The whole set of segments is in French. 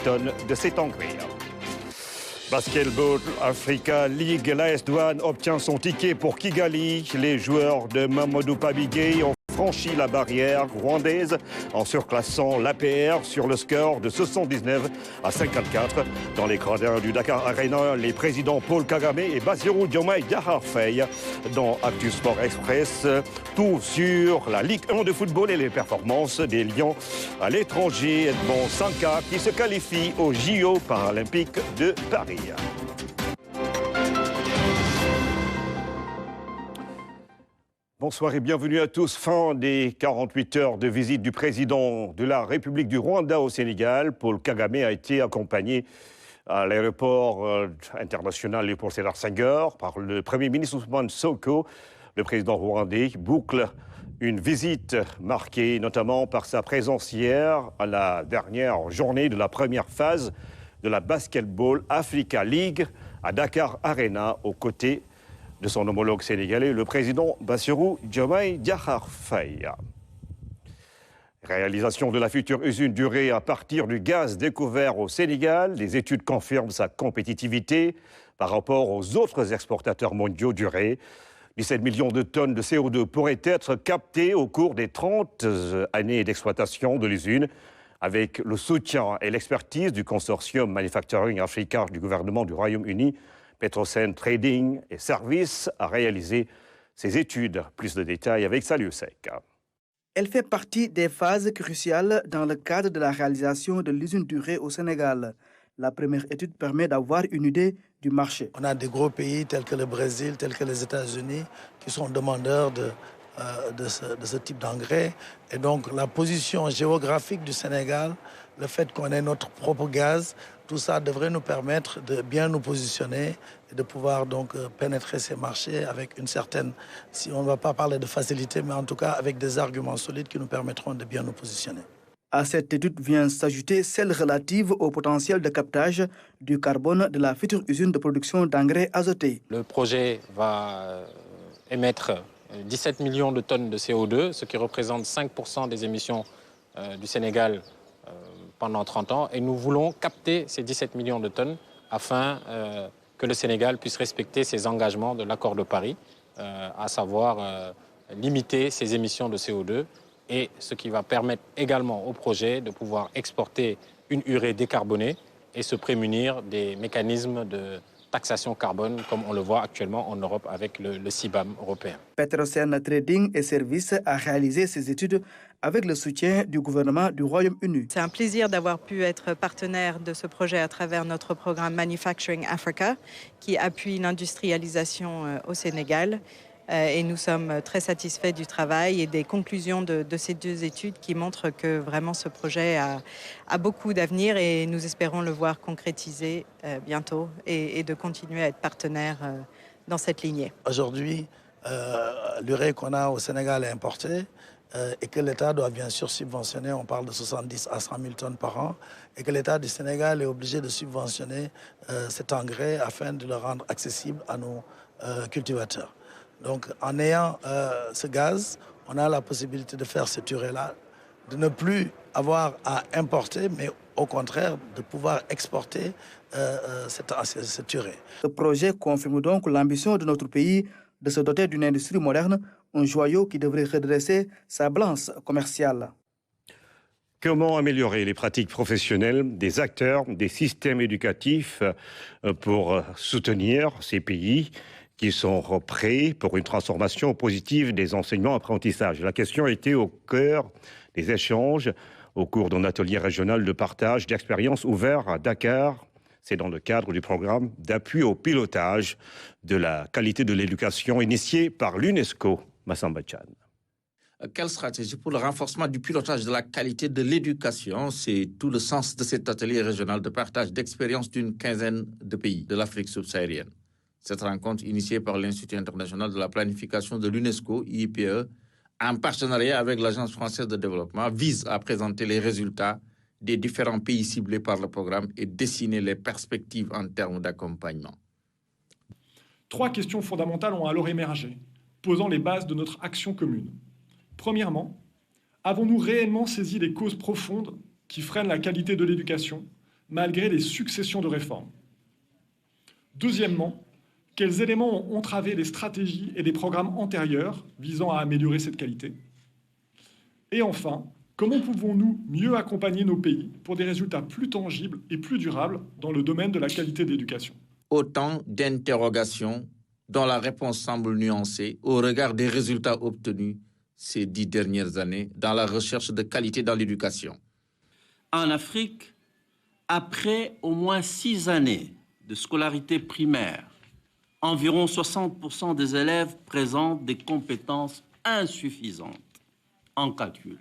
tonnes de cet engrais. Basketball Africa League, l'AS Douanes obtient son ticket pour Kigali. Les joueurs de Mamadou Pabigay ont franchi la barrière rwandaise en surclassant l'APR sur le score de 79-54. Dans les gradins du Dakar Arena, les présidents Paul Kagame et Bassirou Diomaye Diakhar Faye. Dans Actu Sport Express, tout sur la Ligue 1 de football et les performances des Lions à l'étranger. Edmond Sanka qui se qualifie aux JO paralympiques de Paris. Bonsoir et bienvenue à tous. Fin des 48 heures de visite du président de la République du Rwanda au Sénégal. Paul Kagame a été accompagné à l'aéroport international Léopold Sédar Senghor par le Premier ministre Ousmane Sonko. Le président rwandais boucle une visite marquée notamment par sa présence hier à la dernière journée de la première phase de la Basketball Africa League à Dakar Arena aux côtés de son homologue sénégalais, le président Bassirou Diomaye Diakhar Faye. Réalisation de la future usine du riz à partir du gaz découvert au Sénégal. Les études confirment sa compétitivité par rapport aux autres exportateurs mondiaux du riz. 17 millions de tonnes de CO2 pourraient être captées au cours des 30 années d'exploitation de l'usine, avec le soutien et l'expertise du consortium Manufacturing Africa du gouvernement du Royaume-Uni. Petrosen Trading et Services a réalisé ces études. Plus de détails avec Saliou Sek. Elle fait partie des phases cruciales dans le cadre de la réalisation de l'usine du riz au Sénégal. La première étude permet d'avoir une idée du marché. On a des gros pays tels que le Brésil, tels que les États-Unis, qui sont demandeurs de ce type d'engrais. Et donc la position géographique du Sénégal, le fait qu'on ait notre propre gaz, tout ça devrait nous permettre de bien nous positionner et de pouvoir donc pénétrer ces marchés avec une certaine, si on ne va pas parler de facilité, mais en tout cas avec des arguments solides qui nous permettront de bien nous positionner. À cette étude vient s'ajouter celle relative au potentiel de captage du carbone de la future usine de production d'engrais azotés. Le projet va émettre 17 millions de tonnes de CO2, ce qui représente 5% des émissions du Sénégal pendant 30 ans. Et nous voulons capter ces 17 millions de tonnes afin que le Sénégal puisse respecter ses engagements de l'accord de Paris, à savoir limiter ses émissions de CO2, et ce qui va permettre également au projet de pouvoir exporter une urée décarbonée et se prémunir des mécanismes de taxation carbone, comme on le voit actuellement en Europe avec le CBAM européen. Petrosen Trading et Services a réalisé ces études avec le soutien du gouvernement du Royaume-Uni. C'est un plaisir d'avoir pu être partenaire de ce projet à travers notre programme Manufacturing Africa, qui appuie l'industrialisation au Sénégal. Et nous sommes très satisfaits du travail et des conclusions de ces deux études qui montrent que vraiment ce projet a beaucoup d'avenir et nous espérons le voir concrétisé bientôt et de continuer à être partenaire dans cette lignée. Aujourd'hui, l'urée qu'on a au Sénégal est importée et que l'État doit bien sûr subventionner, on parle de 70 à 100 000 tonnes par an, et que l'État du Sénégal est obligé de subventionner cet engrais afin de le rendre accessible à nos cultivateurs. Donc en ayant ce gaz, on a la possibilité de faire cette urée-là, de ne plus avoir à importer, mais au contraire de pouvoir exporter cette urée. Ce projet confirme donc l'ambition de notre pays de se doter d'une industrie moderne, un joyau qui devrait redresser sa balance commerciale. Comment améliorer les pratiques professionnelles des acteurs, des systèmes éducatifs pour soutenir ces pays qui sont prêts pour une transformation positive des enseignements-apprentissages? La question a été au cœur des échanges au cours d'un atelier régional de partage d'expériences ouvert à Dakar. C'est dans le cadre du programme d'appui au pilotage de la qualité de l'éducation initié par l'UNESCO. Massamba Chan. Quelle stratégie pour le renforcement du pilotage de la qualité de l'éducation? C'est tout le sens de cet atelier régional de partage d'expériences d'une quinzaine de pays de l'Afrique subsaharienne. Cette rencontre, initiée par l'Institut international de la planification de l'UNESCO, IIPE, en partenariat avec l'Agence française de développement, vise à présenter les résultats des différents pays ciblés par le programme et dessiner les perspectives en termes d'accompagnement. 3 questions fondamentales ont alors émergé, posant les bases de notre action commune. Premièrement, avons-nous réellement saisi les causes profondes qui freinent la qualité de l'éducation, malgré les successions de réformes. Deuxièmement, quels éléments ont entravé les stratégies et les programmes antérieurs visant à améliorer cette qualité? Et enfin, comment pouvons-nous mieux accompagner nos pays pour des résultats plus tangibles et plus durables dans le domaine de la qualité de l'éducation? Autant d'interrogations dont la réponse semble nuancée au regard des résultats obtenus ces 10 dernières années dans la recherche de qualité dans l'éducation. En Afrique, après au moins 6 années de scolarité primaire, environ 60% des élèves présentent des compétences insuffisantes en calcul.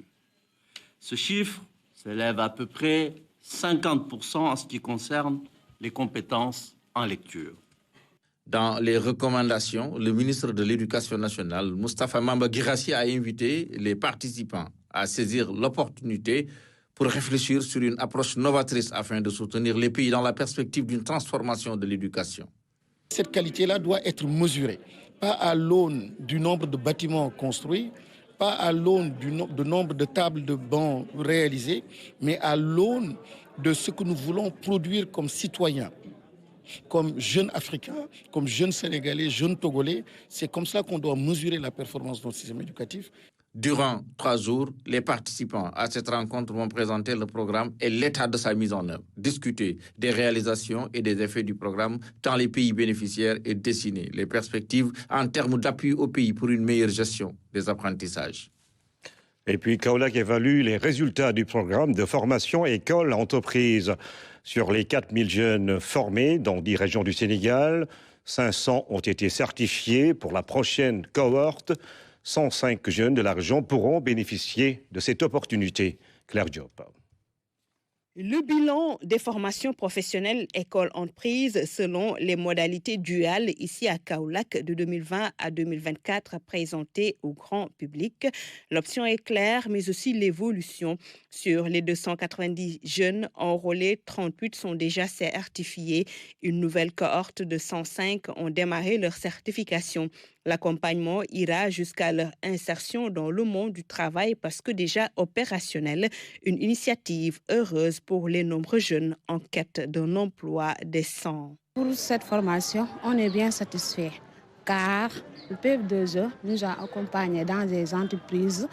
Ce chiffre s'élève à peu près 50% en ce qui concerne les compétences en lecture. Dans les recommandations, le ministre de l'Éducation nationale, Moustapha Mamba Guirassy, a invité les participants à saisir l'opportunité pour réfléchir sur une approche novatrice afin de soutenir les pays dans la perspective d'une transformation de l'éducation. Cette qualité-là doit être mesurée, pas à l'aune du nombre de bâtiments construits, pas à l'aune du nombre de tables de bancs réalisées, mais à l'aune de ce que nous voulons produire comme citoyens, comme jeunes Africains, comme jeunes Sénégalais, jeunes Togolais. C'est comme ça qu'on doit mesurer la performance de notre système éducatif. Durant 3 jours, les participants à cette rencontre vont présenter le programme et l'état de sa mise en œuvre, discuter des réalisations et des effets du programme dans les pays bénéficiaires et dessiner les perspectives en termes d'appui au pays pour une meilleure gestion des apprentissages. Et puis Kaolack évalue les résultats du programme de formation école-entreprise. Sur les 4000 jeunes formés dans 10 régions du Sénégal, 500 ont été certifiés pour la prochaine cohorte. 105 jeunes de la région pourront bénéficier de cette opportunité. Claire Diop. Le bilan des formations professionnelles école-entreprise selon les modalités duales ici à Kaolack de 2020 à 2024 présenté au grand public. L'option est claire, mais aussi l'évolution. Sur les 290 jeunes enrôlés, 38 sont déjà certifiés. Une nouvelle cohorte de 105 ont démarré leur certification. L'accompagnement ira jusqu'à leur insertion dans le monde du travail parce que déjà opérationnelle, une initiative heureuse pour les nombreux jeunes en quête d'un emploi décent. Pour cette formation, on est bien satisfait car le PF2E nous a accompagnés dans des entreprises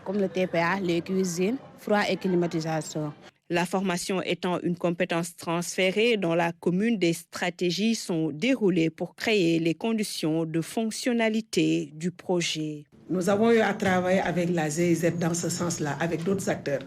comme le TPA, les cuisines, froid et climatisation. La formation étant une compétence transférée dans la commune, des stratégies sont déroulées pour créer les conditions de fonctionnalité du projet. Nous avons eu à travailler avec la GIZ dans ce sens-là, avec d'autres acteurs,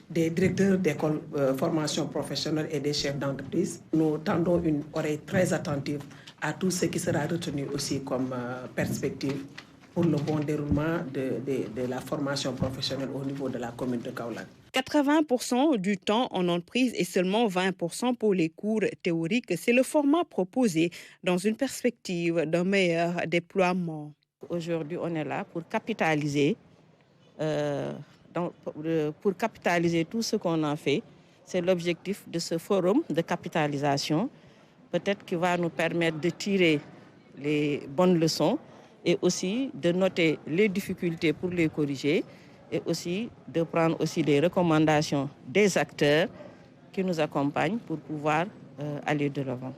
des directeurs d'école formation professionnelle et des chefs d'entreprise. Nous tendons une oreille très attentive à tout ce qui sera retenu aussi comme perspective pour le bon déroulement de la formation professionnelle au niveau de la commune de Kaolack. 80% du temps en entreprise et seulement 20% pour les cours théoriques. C'est le format proposé dans une perspective d'un meilleur déploiement. Aujourd'hui, on est là pour capitaliser, tout ce qu'on a fait. C'est l'objectif de ce forum de capitalisation, peut-être qui va nous permettre de tirer les bonnes leçons et aussi de noter les difficultés pour les corriger et aussi de prendre aussi les recommandations des acteurs qui nous accompagnent pour pouvoir aller de l'avant.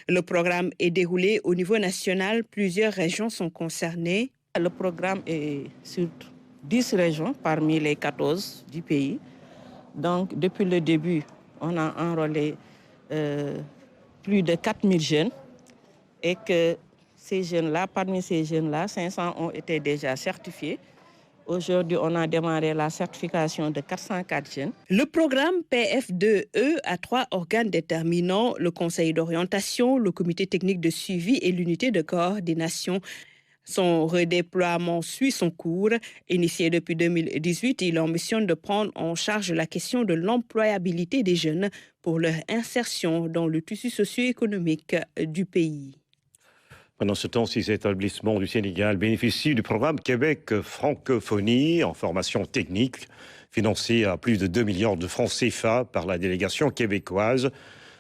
Le programme est déroulé au niveau national. Plusieurs régions sont concernées. Le programme est sur 10 régions parmi les 14 du pays. Donc, depuis le début, on a enrôlé plus de 4000 jeunes et que ces jeunes-là, parmi ces jeunes-là, 500 ont été déjà certifiés. Aujourd'hui, on a démarré la certification de 404 jeunes. Le programme PF2E a 3 organes déterminants, le conseil d'orientation, le comité technique de suivi et l'unité de coordination. Son redéploiement suit son cours. Initié depuis 2018, il ambitionne de prendre en charge la question de l'employabilité des jeunes pour leur insertion dans le tissu socio-économique du pays. Pendant ce temps, 6 établissements du Sénégal bénéficient du programme Québec Francophonie en formation technique, financé à plus de 2 milliards de francs CFA par la délégation québécoise.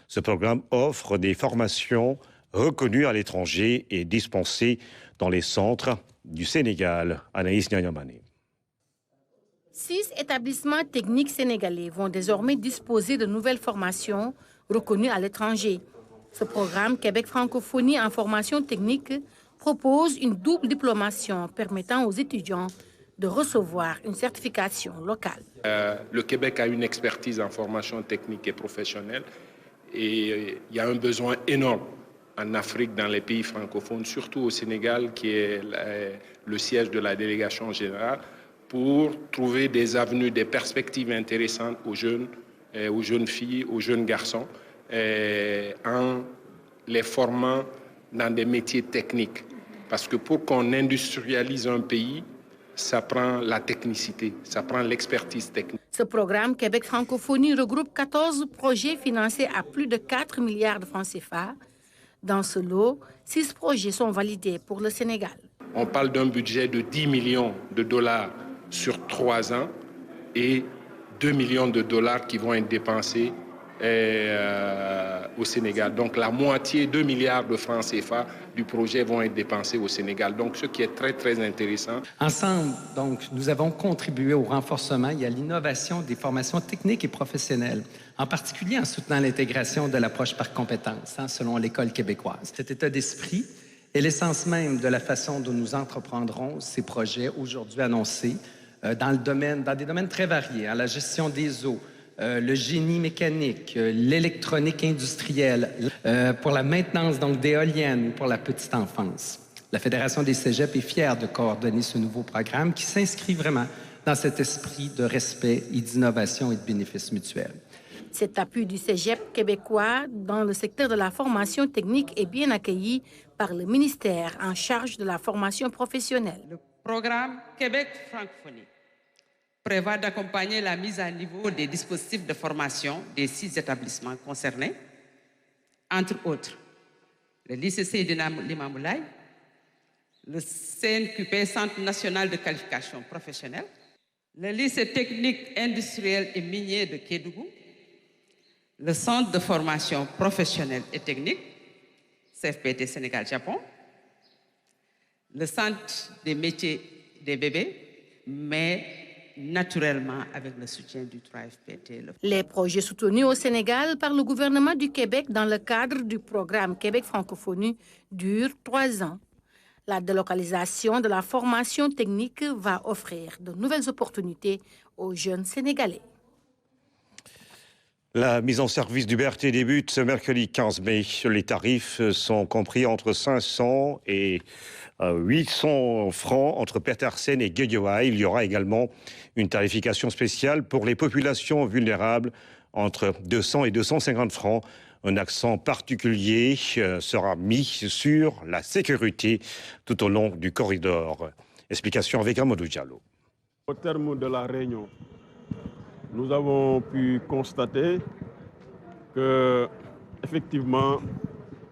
Ce programme offre des formations reconnues à l'étranger et dispensées dans les centres du Sénégal. Anaïs Nyanyamane. 6 établissements techniques sénégalais vont désormais disposer de nouvelles formations reconnues à l'étranger. Ce programme Québec Francophonie en formation technique propose une double diplomation permettant aux étudiants de recevoir une certification locale. Le Québec a une expertise en formation technique et professionnelle et il y a un besoin énorme en Afrique, dans les pays francophones, surtout au Sénégal, qui est le siège de la délégation générale, pour trouver des avenues, des perspectives intéressantes aux jeunes filles, aux jeunes garçons, en les formant dans des métiers techniques. Parce que pour qu'on industrialise un pays, ça prend la technicité, ça prend l'expertise technique. Ce programme Québec Francophonie regroupe 14 projets financés à plus de 4 milliards de francs CFA. Dans ce lot, 6 projets sont validés pour le Sénégal. On parle d'un budget de 10 millions de dollars sur 3 ans et 2 millions de dollars qui vont être dépensés au Sénégal. Donc la moitié, 2 milliards de francs CFA du projet vont être dépensés au Sénégal. Donc ce qui est très, très intéressant. Ensemble, donc, nous avons contribué au renforcement et à l'innovation des formations techniques et professionnelles, en particulier en soutenant l'intégration de l'approche par compétences, selon l'École québécoise. Cet état d'esprit est l'essence même de la façon dont nous entreprendrons ces projets aujourd'hui annoncés dans des domaines très variés, la gestion des eaux, le génie mécanique, l'électronique industrielle, pour la maintenance donc d'éoliennes pour la petite enfance. La Fédération des cégeps est fière de coordonner ce nouveau programme qui s'inscrit vraiment dans cet esprit de respect et d'innovation et de bénéfices mutuels. Cet appui du cégep québécois dans le secteur de la formation technique est bien accueilli par le ministère en charge de la formation professionnelle. Le programme Québec Francophonie prévoit d'accompagner la mise à niveau des dispositifs de formation des 6 établissements concernés, entre autres le lycée Seydina Limamou Laye, le CNQP, Centre national de qualification professionnelle, le lycée technique industriel et minier de Kédougou, le centre de formation professionnelle et technique, CFPT Sénégal-Japon, le centre des métiers des bébés, mais naturellement avec le soutien du 3FPT. Les projets soutenus au Sénégal par le gouvernement du Québec dans le cadre du programme Québec Francophonie durent 3 ans. La délocalisation de la formation technique va offrir de nouvelles opportunités aux jeunes Sénégalais. La mise en service du BRT débute ce mercredi 15 mai. Les tarifs sont compris entre 500 et 800 francs entre Petersen et Guédiawaye. Il y aura également une tarification spéciale pour les populations vulnérables entre 200 et 250 francs. Un accent particulier sera mis sur la sécurité tout au long du corridor. Explication avec Amadou Diallo. Au terme de la réunion, nous avons pu constater que, effectivement,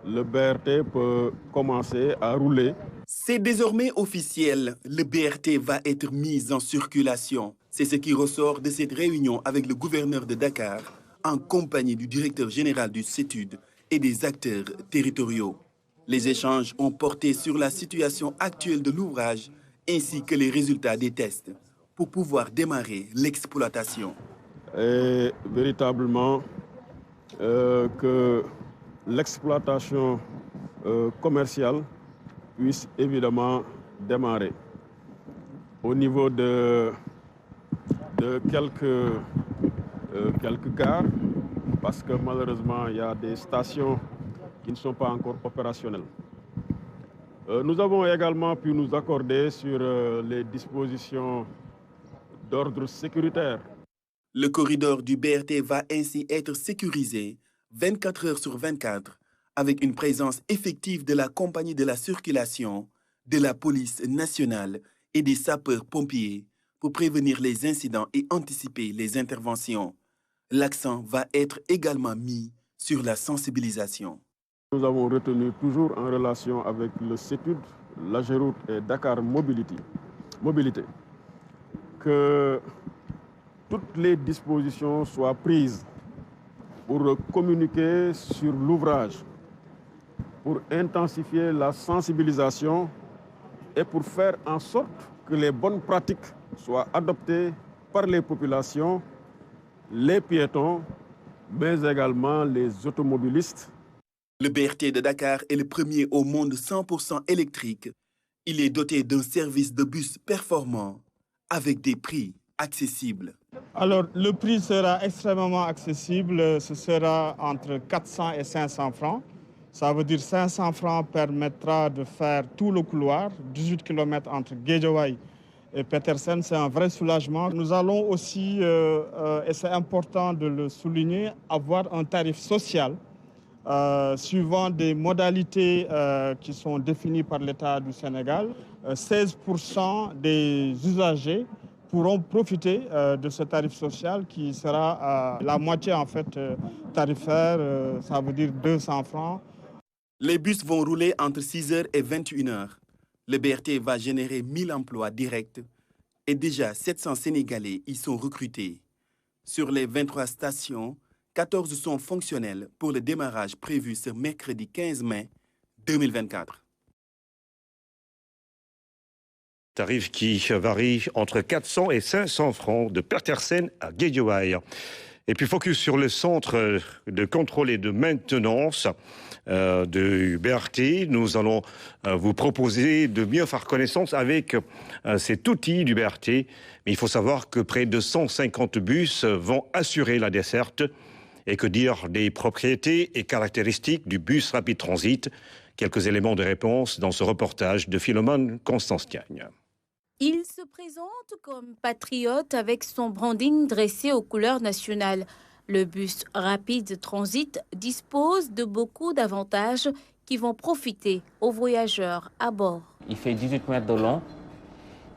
le BRT peut commencer à rouler. C'est désormais officiel, le BRT va être mis en circulation. C'est ce qui ressort de cette réunion avec le gouverneur de Dakar, en compagnie du directeur général du CETUD et des acteurs territoriaux. Les échanges ont porté sur la situation actuelle de l'ouvrage ainsi que les résultats des tests pour pouvoir démarrer l'exploitation. Et véritablement que l'exploitation commerciale puisse évidemment démarrer. Au niveau de quelques gares, parce que malheureusement il y a des stations qui ne sont pas encore opérationnelles. Nous avons également pu nous accorder sur les dispositions d'ordre sécuritaire. Le corridor du BRT va ainsi être sécurisé 24 heures sur 24 avec une présence effective de la compagnie de la circulation, de la police nationale et des sapeurs-pompiers pour prévenir les incidents et anticiper les interventions. L'accent va être également mis sur la sensibilisation. Nous avons retenu toujours en relation avec le CETUD, l'AGEROUTE et Dakar Mobilité que toutes les dispositions soient prises pour communiquer sur l'ouvrage, pour intensifier la sensibilisation et pour faire en sorte que les bonnes pratiques soient adoptées par les populations, les piétons, mais également les automobilistes. Le BRT de Dakar est le premier au monde 100% électrique. Il est doté d'un service de bus performant avec des prix accessibles. Alors, le prix sera extrêmement accessible. Ce sera entre 400 et 500 francs. Ça veut dire 500 francs permettra de faire tout le couloir, 18 km entre Guédiawaye et Petersen. C'est un vrai soulagement. Nous allons aussi, et c'est important de le souligner, avoir un tarif social suivant des modalités qui sont définies par l'État du Sénégal. 16% des usagers pourront profiter de ce tarif social qui sera la moitié en fait tarifaire, ça veut dire 200 francs. Les bus vont rouler entre 6h et 21h. Le BRT va générer 1000 emplois directs et déjà 700 Sénégalais y sont recrutés. Sur les 23 stations, 14 sont fonctionnelles pour le démarrage prévu ce mercredi 15 mai 2024. Tarif qui varie entre 400 et 500 francs de Petersen à Guédiawaye. Et puis focus sur le centre de contrôle et de maintenance du BRT. Nous allons vous proposer de mieux faire connaissance avec cet outil du BRT. Mais il faut savoir que près de 150 bus vont assurer la desserte. Et que dire des propriétés et caractéristiques du bus rapide transit? Quelques éléments de réponse dans ce reportage de Philomène Constance-Diagne. Il se présente comme patriote avec son branding dressé aux couleurs nationales. Le bus rapide transit dispose de beaucoup d'avantages qui vont profiter aux voyageurs à bord. Il fait 18 mètres de long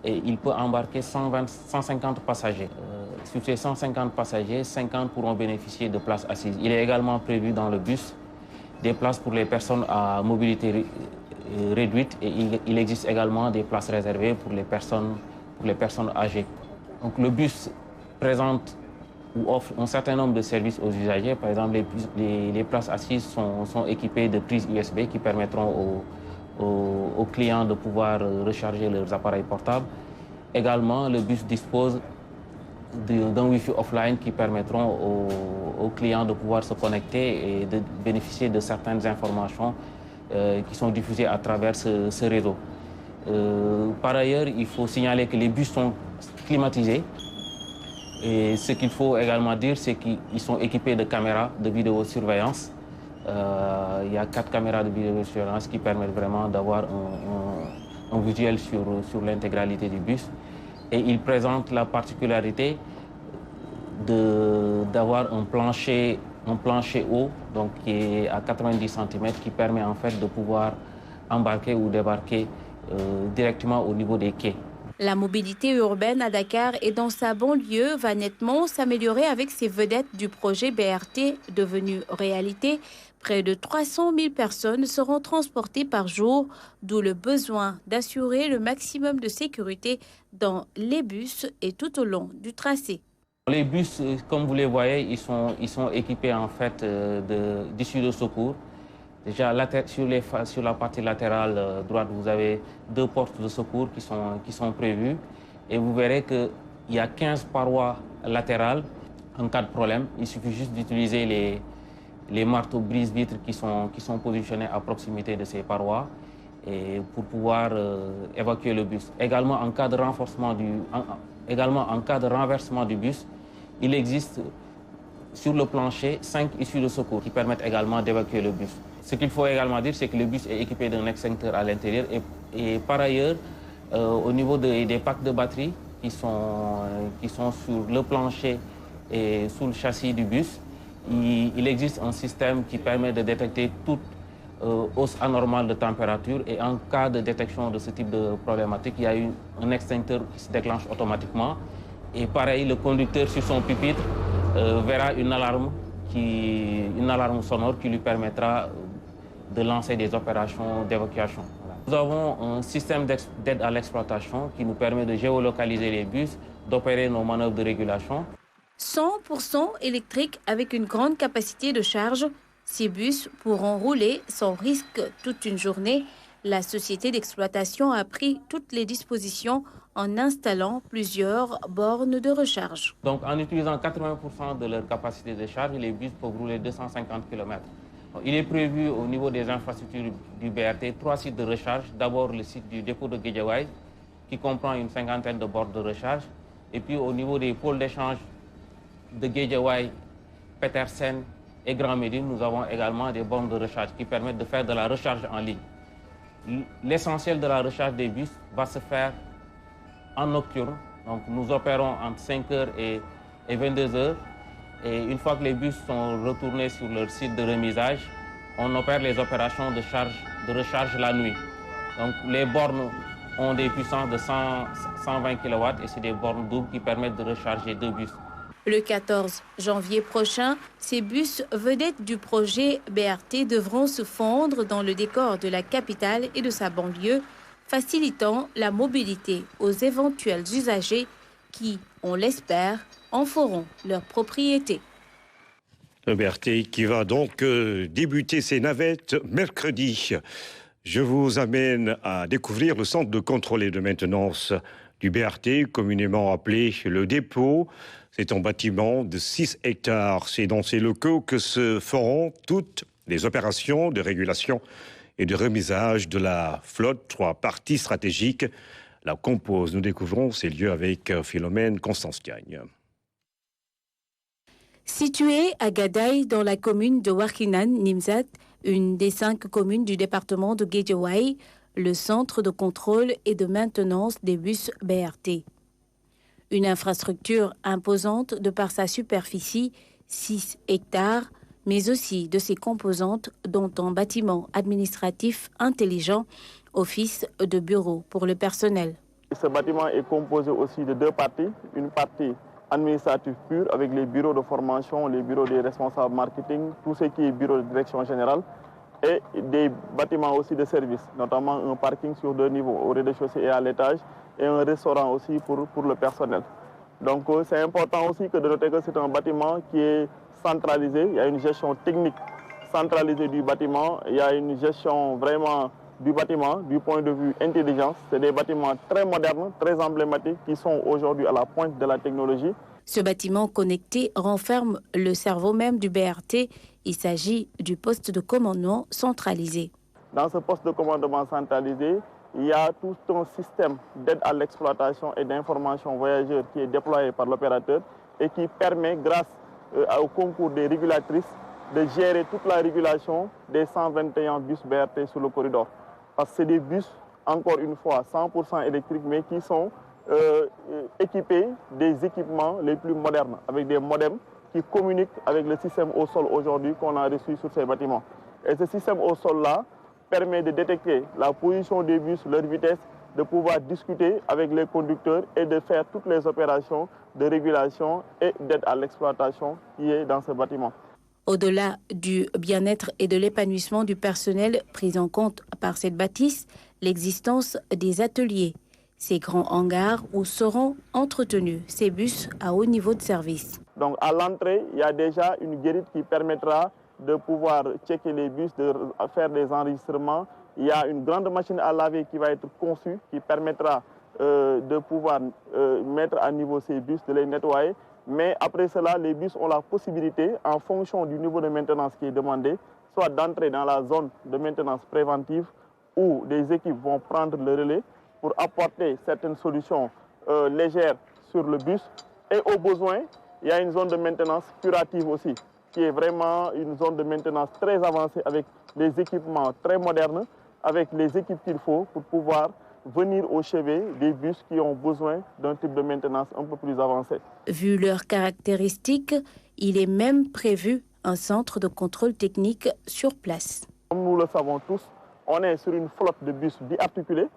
et il peut embarquer 150 passagers. Sur ces 150 passagers, 50 pourront bénéficier de places assises. Il est également prévu dans le bus des places pour les personnes à mobilité réduite et il existe également des places réservées pour les personnes âgées. Donc le bus présente ou offre un certain nombre de services aux usagers. Par exemple, les places assises sont équipées de prises USB qui permettront aux clients de pouvoir recharger leurs appareils portables. Également, le bus dispose d'un Wi-Fi offline qui permettront aux clients de pouvoir se connecter et de bénéficier de certaines informations qui sont diffusées à travers ce réseau. Par ailleurs, il faut signaler que les bus sont climatisés. Et ce qu'il faut également dire, c'est qu'ils sont équipés de caméras de vidéosurveillance. Il y a 4 caméras de vidéosurveillance qui permettent vraiment d'avoir un visuel sur l'intégralité du bus. Et il présente la particularité d'avoir un plancher haut, donc qui est à 90 cm, qui permet en fait de pouvoir embarquer ou débarquer directement au niveau des quais. La mobilité urbaine à Dakar et dans sa banlieue va nettement s'améliorer avec ces vedettes du projet BRT devenu réalité. Près de 300 000 personnes seront transportées par jour, d'où le besoin d'assurer le maximum de sécurité dans les bus et tout au long du tracé. Les bus, comme vous les voyez, ils sont équipés en fait d'issues de secours. Déjà, sur la partie latérale droite, vous avez 2 portes de secours qui sont prévues. Et vous verrez qu'il y a 15 parois latérales en cas de problème. Il suffit juste d'utiliser les marteaux brise-vitres qui sont positionnés à proximité de ces parois et pour pouvoir évacuer le bus. Également, en cas de renversement du bus, il existe sur le plancher 5 issues de secours qui permettent également d'évacuer le bus. Ce qu'il faut également dire, c'est que le bus est équipé d'un extincteur à l'intérieur et par ailleurs, au niveau des packs de batterie qui sont sur le plancher et sous le châssis du bus, il existe un système qui permet de détecter toute hausse anormale de température et en cas de détection de ce type de problématique, il y a un extincteur qui se déclenche automatiquement et pareil, le conducteur sur son pupitre verra une alarme sonore qui lui permettra de lancer des opérations d'évacuation. Voilà. Nous avons un système d'aide à l'exploitation qui nous permet de géolocaliser les bus, d'opérer nos manœuvres de régulation. 100% électrique avec une grande capacité de charge, ces bus pourront rouler sans risque toute une journée. La société d'exploitation a pris toutes les dispositions en installant plusieurs bornes de recharge. Donc en utilisant 80% de leur capacité de charge, les bus peuvent rouler 250 km. Il est prévu au niveau des infrastructures du BRT 3 sites de recharge. D'abord le site du dépôt de Guédiawaye qui comprend une cinquantaine de bornes de recharge. Et puis au niveau des pôles d'échange de Guédiawaye, Petersen et Grand Médine, nous avons également des bornes de recharge qui permettent de faire de la recharge en ligne. L'essentiel de la recharge des bus va se faire en nocturne. Donc nous opérons entre 5h et 22h. Et une fois que les bus sont retournés sur leur site de remisage, on opère les opérations de recharge la nuit. Donc les bornes ont des puissances de 120 kW et c'est des bornes doubles qui permettent de recharger 2 bus. Le 14 janvier prochain, ces bus vedettes du projet BRT devront se fondre dans le décor de la capitale et de sa banlieue, facilitant la mobilité aux éventuels usagers qui, on l'espère, en feront leur propriété. Le BRT qui va donc débuter ses navettes mercredi. Je vous amène à découvrir le centre de contrôle et de maintenance du BRT, communément appelé le dépôt. C'est un bâtiment de 6 hectares. C'est dans ces locaux que se feront toutes les opérations de régulation et de remisage de la flotte. 3 parties stratégiques la composent. Nous découvrons ces lieux avec Philomène Constance-Gagne. Situé à Gadaye, dans la commune de Wakhinane-Nimzatt, une des 5 communes du département de Guédiawaye, le centre de contrôle et de maintenance des bus BRT. Une infrastructure imposante de par sa superficie, 6 hectares, mais aussi de ses composantes, dont un bâtiment administratif intelligent, office de bureau pour le personnel. Ce bâtiment est composé aussi de 2 parties. Une partie administrative pure avec les bureaux de formation, les bureaux des responsables marketing, tout ce qui est bureau de direction générale et des bâtiments aussi de service, notamment un parking sur 2 niveaux, au rez-de-chaussée et à l'étage, et un restaurant aussi pour le personnel. Donc c'est important aussi de noter que c'est un bâtiment qui est centralisé, il y a une gestion technique centralisée du bâtiment, il y a une gestion vraiment du bâtiment du point de vue intelligence. C'est des bâtiments très modernes, très emblématiques qui sont aujourd'hui à la pointe de la technologie. Ce bâtiment connecté renferme le cerveau même du BRT. Il s'agit du poste de commandement centralisé. Dans ce poste de commandement centralisé, il y a tout un système d'aide à l'exploitation et d'information voyageurs qui est déployé par l'opérateur et qui permet, grâce au concours des régulatrices, de gérer toute la régulation des 121 bus BRT sur le corridor. Parce que c'est des bus, encore une fois, 100% électriques, mais qui sont équipés des équipements les plus modernes, avec des modems qui communiquent avec le système au sol aujourd'hui qu'on a reçu sur ces bâtiments. Et ce système au sol-là permet de détecter la position des bus, leur vitesse, de pouvoir discuter avec les conducteurs et de faire toutes les opérations de régulation et d'aide à l'exploitation qui est dans ce bâtiment. Au-delà du bien-être et de l'épanouissement du personnel pris en compte par cette bâtisse, l'existence des ateliers, ces grands hangars où seront entretenus ces bus à haut niveau de service. Donc à l'entrée, il y a déjà une guérite qui permettra de pouvoir checker les bus, de faire des enregistrements. Il y a une grande machine à laver qui va être conçue, qui permettra de pouvoir mettre à niveau ces bus, de les nettoyer. Mais après cela, les bus ont la possibilité, en fonction du niveau de maintenance qui est demandé, soit d'entrer dans la zone de maintenance préventive où des équipes vont prendre le relais pour apporter certaines solutions légères sur le bus. Et au besoin, il y a une zone de maintenance curative aussi, qui est vraiment une zone de maintenance très avancée avec des équipements très modernes, avec les équipes qu'il faut pour pouvoir venir au chevet des bus qui ont besoin d'un type de maintenance un peu plus avancé. Vu leurs caractéristiques, il est même prévu un centre de contrôle technique sur place. Comme nous le savons tous, on est sur une flotte de bus biarticulés,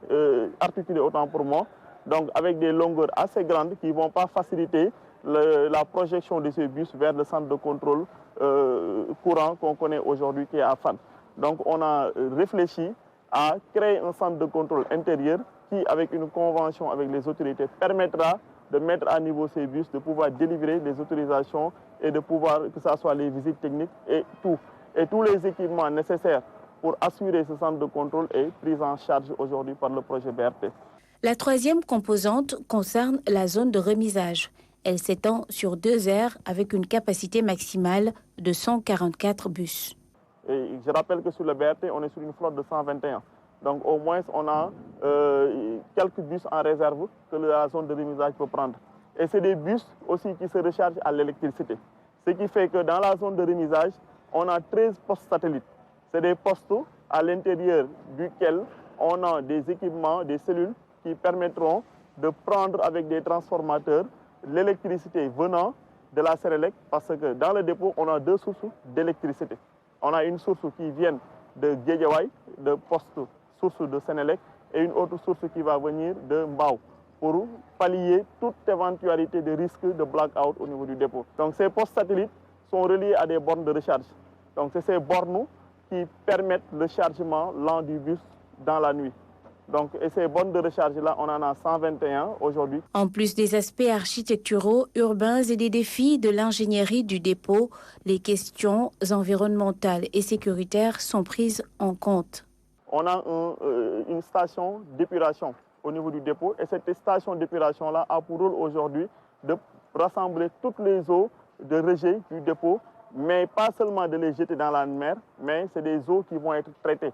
articulés autant pour moi, donc avec des longueurs assez grandes qui ne vont pas faciliter la projection de ces bus vers le centre de contrôle courant qu'on connaît aujourd'hui qui est à Fann. Donc on a réfléchi à créer un centre de contrôle intérieur qui, avec une convention avec les autorités, permettra de mettre à niveau ces bus, de pouvoir délivrer les autorisations et de pouvoir, que ce soit les visites techniques et tout. Et tous les équipements nécessaires pour assurer ce centre de contrôle est pris en charge aujourd'hui par le projet BRT. La troisième composante concerne la zone de remisage. Elle s'étend sur 2 aires avec une capacité maximale de 144 bus. Et je rappelle que sur le BRT, on est sur une flotte de 121. Donc au moins, on a quelques bus en réserve que la zone de remisage peut prendre. Et c'est des bus aussi qui se rechargent à l'électricité. Ce qui fait que dans la zone de remisage, on a 13 postes satellites. C'est des postes à l'intérieur duquel on a des équipements, des cellules qui permettront de prendre avec des transformateurs l'électricité venant de la Sénélec, parce que dans le dépôt, on a 2 sources d'électricité. On a une source qui vient de Guédiawaye, de poste source de Sénélec, et une autre source qui va venir de Mbao, pour pallier toute éventualité de risque de blackout au niveau du dépôt. Donc ces postes satellites sont reliés à des bornes de recharge. Donc c'est ces bornes qui permettent le chargement lent du bus dans la nuit. Donc, et ces bornes de recharge-là, on en a 121 aujourd'hui. En plus des aspects architecturaux, urbains et des défis de l'ingénierie du dépôt, les questions environnementales et sécuritaires sont prises en compte. On a une station d'épuration au niveau du dépôt, et cette station d'épuration-là a pour rôle aujourd'hui de rassembler toutes les eaux de rejet du dépôt, mais pas seulement de les jeter dans la mer, mais c'est des eaux qui vont être traitées.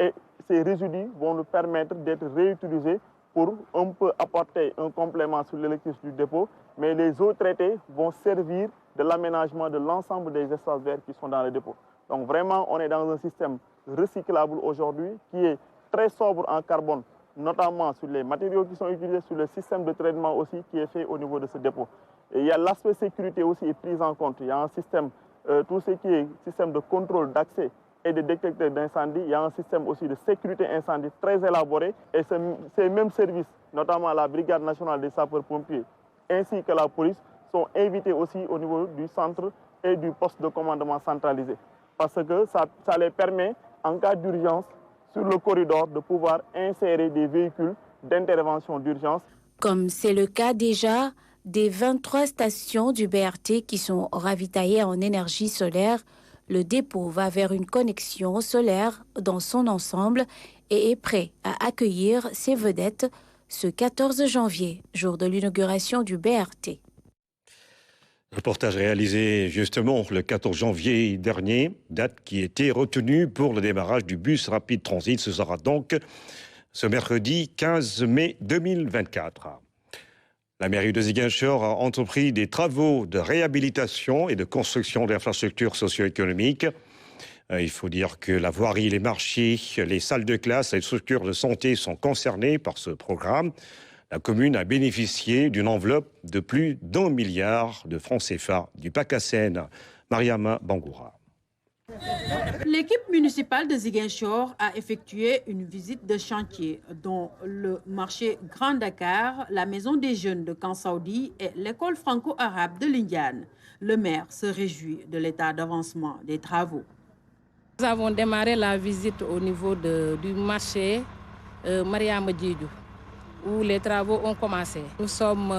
Et ces résidus vont nous permettre d'être réutilisés pour un peu apporter un complément sur l'électricité du dépôt, mais les eaux traitées vont servir de l'aménagement de l'ensemble des espaces verts qui sont dans le dépôt. Donc vraiment, on est dans un système recyclable aujourd'hui qui est très sobre en carbone, notamment sur les matériaux qui sont utilisés, sur le système de traitement aussi qui est fait au niveau de ce dépôt. Et il y a l'aspect sécurité aussi est pris en compte. Il y a un système, tout ce qui est système de contrôle d'accès et de détecteurs d'incendie, il y a un système aussi de sécurité incendie très élaboré, et ces mêmes services, notamment la Brigade nationale des sapeurs-pompiers ainsi que la police, sont invités aussi au niveau du centre et du poste de commandement centralisé, parce que ça les permet, en cas d'urgence, sur le corridor, de pouvoir insérer des véhicules d'intervention d'urgence. Comme c'est le cas déjà des 23 stations du BRT qui sont ravitaillées en énergie solaire, le dépôt va vers une connexion solaire dans son ensemble et est prêt à accueillir ses vedettes ce 14 janvier, jour de l'inauguration du BRT. Reportage réalisé justement le 14 janvier dernier, date qui était retenue pour le démarrage du bus rapide transit. Ce sera donc ce mercredi 15 mai 2024. La mairie de Ziguinchor a entrepris des travaux de réhabilitation et de construction d'infrastructures socio-économiques. Il faut dire que la voirie, les marchés, les salles de classe et les structures de santé sont concernés par ce programme. La commune a bénéficié d'une enveloppe de plus d'1 milliard de francs CFA du PACASEN. Mariama Bangoura. L'équipe municipale de Ziguinchor a effectué une visite de chantier dont le marché Grand Dakar, la maison des jeunes de Kansaoudi et l'école franco-arabe de Lindiane. Le maire se réjouit de l'état d'avancement des travaux. Nous avons démarré la visite au niveau du marché Mariama Djidjou, où les travaux ont commencé. Nous sommes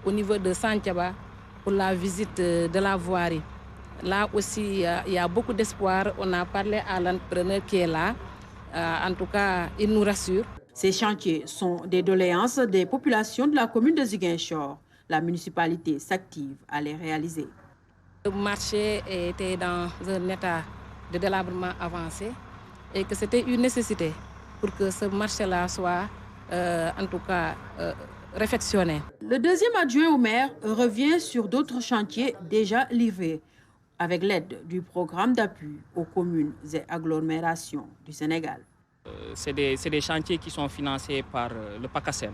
au niveau de Santiaba pour la visite de la voirie. Là aussi, il y a beaucoup d'espoir. On a parlé à l'entrepreneur qui est là. En tout cas, il nous rassure. Ces chantiers sont des doléances des populations de la commune de Ziguinchor. La municipalité s'active à les réaliser. Le marché était dans un état de délabrement avancé et que c'était une nécessité pour que ce marché-là soit, en tout cas, réfectionné. Le deuxième adjoint au maire revient sur d'autres chantiers déjà livrés, avec l'aide du programme d'appui aux communes et agglomérations du Sénégal. C'est des chantiers qui sont financés par le PACASEN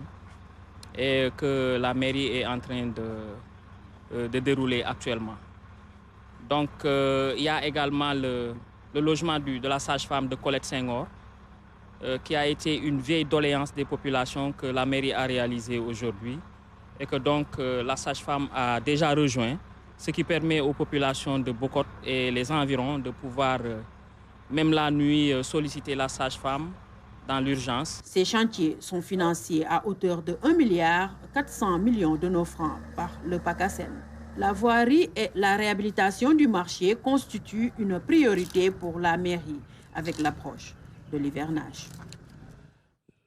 et que la mairie est en train de dérouler actuellement. Donc il y a également le logement de la sage-femme de Colette Senghor, qui a été une vieille doléance des populations que la mairie a réalisée aujourd'hui et que donc la sage-femme a déjà rejoint, ce qui permet aux populations de Bokot et les environs de pouvoir, même la nuit, solliciter la sage-femme dans l'urgence. Ces chantiers sont financés à hauteur de 1,4 milliard de nos francs par le PACASEN. La voirie et la réhabilitation du marché constituent une priorité pour la mairie avec l'approche de l'hivernage.